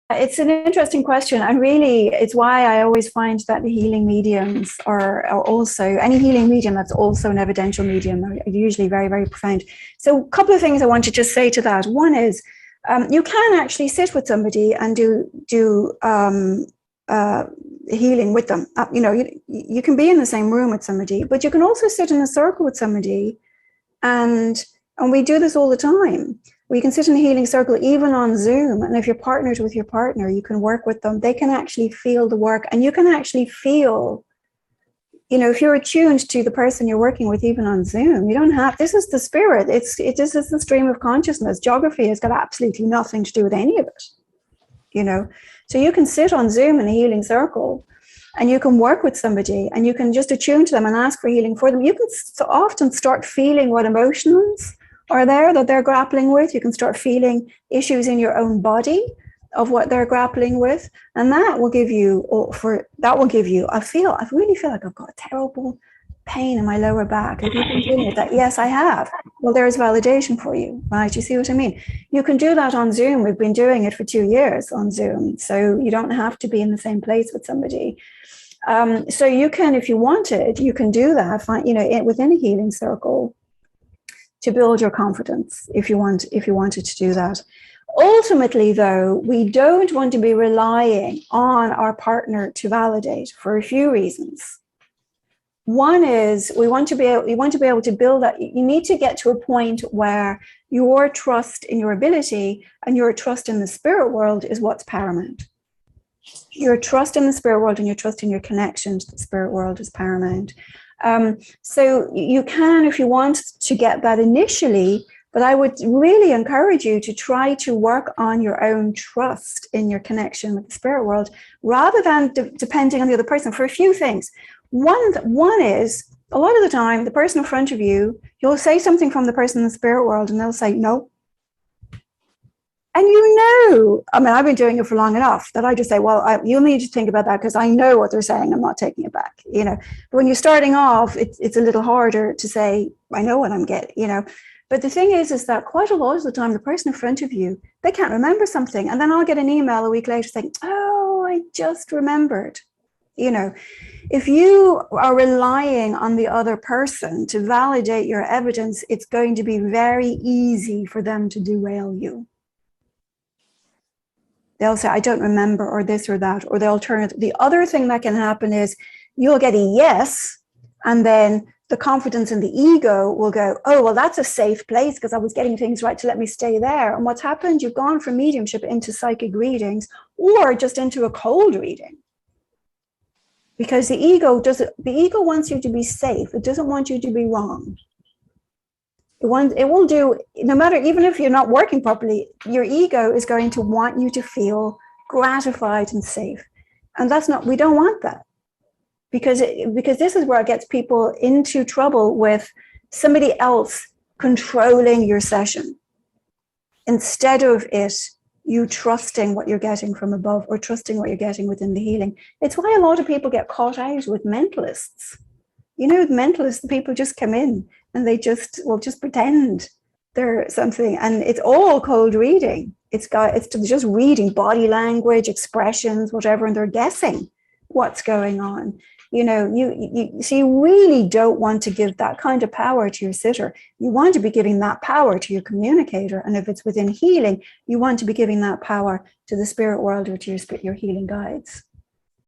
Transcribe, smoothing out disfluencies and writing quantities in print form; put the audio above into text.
It's an interesting question, and really it's why I always find that the healing mediums are also, any healing medium that's also an evidential medium are usually very, very profound. So a couple of things I want to just say to that. One is you can actually sit with somebody and do healing with them. You can be in the same room with somebody, but you can also sit in a circle with somebody, and we do this all the time. We can sit in a healing circle even on Zoom, and if you're partnered with your partner, you can work with them. They can actually feel the work, and you can actually feel, if you're attuned to the person you're working with, even on Zoom, you don't have, this is the spirit. This is the stream of consciousness. Geography has got absolutely nothing to do with any of it, So you can sit on Zoom in a healing circle, and you can work with somebody, and you can just attune to them and ask for healing for them. You can so often start feeling what emotions are there that they're grappling with. You can start feeling issues in your own body of what they're grappling with, and that will give you, I really feel like I've got a terrible pain in my lower back. Have you been doing it? Yes, I have. Well, there's validation for you, right? You see what I mean? You can do that on Zoom. We've been doing it for 2 years on Zoom, so you don't have to be in the same place with somebody. So you can, if you wanted, you can do that, within a healing circle, to build your confidence, if you wanted to do that. Ultimately, though, we don't want to be relying on our partner to validate, for a few reasons. One is we want to be able to build that. You need to get to a point where your trust in your ability and your trust in the spirit world is what's paramount. Your trust in the spirit world and your trust in your connection to the spirit world is paramount. So you can, if you want to get that initially, but I would really encourage you to try to work on your own trust in your connection with the spirit world, rather than depending on the other person, for a few things. One is, a lot of the time, the person in front of you, you'll say something from the person in the spirit world, and they'll say no. And I've been doing it for long enough that I just say, well, you'll need to think about that, because I know what they're saying. I'm not taking it back, But when you're starting off, it's a little harder to say, I know what I'm getting, But the thing is that quite a lot of the time, the person in front of you, they can't remember something. And then I'll get an email a week later saying, oh, I just remembered. If you are relying on the other person to validate your evidence, it's going to be very easy for them to derail you. They'll say, I don't remember, or this or that, or the alternative. The other thing that can happen is you'll get a yes, and then the confidence in the ego will go, oh, well, that's a safe place because I was getting things right, to let me stay there. And what's happened, you've gone from mediumship into psychic readings, or just into a cold reading. Because the ego wants you to be safe. It doesn't want you to be wrong. It will do, no matter, even if you're not working properly, your ego is going to want you to feel gratified and safe. And we don't want that. Because this is where it gets people into trouble, with somebody else controlling your session, instead of you trusting what you're getting from above, or trusting what you're getting within the healing. It's why a lot of people get caught out with mentalists. With mentalists, the people just come in and they just pretend they're something, and it's all cold reading. It's just reading body language, expressions, whatever, and they're guessing what's going on. So you really don't want to give that kind of power to your sitter. You want to be giving that power to your communicator. And if it's within healing, you want to be giving that power to the spirit world, or to your healing guides.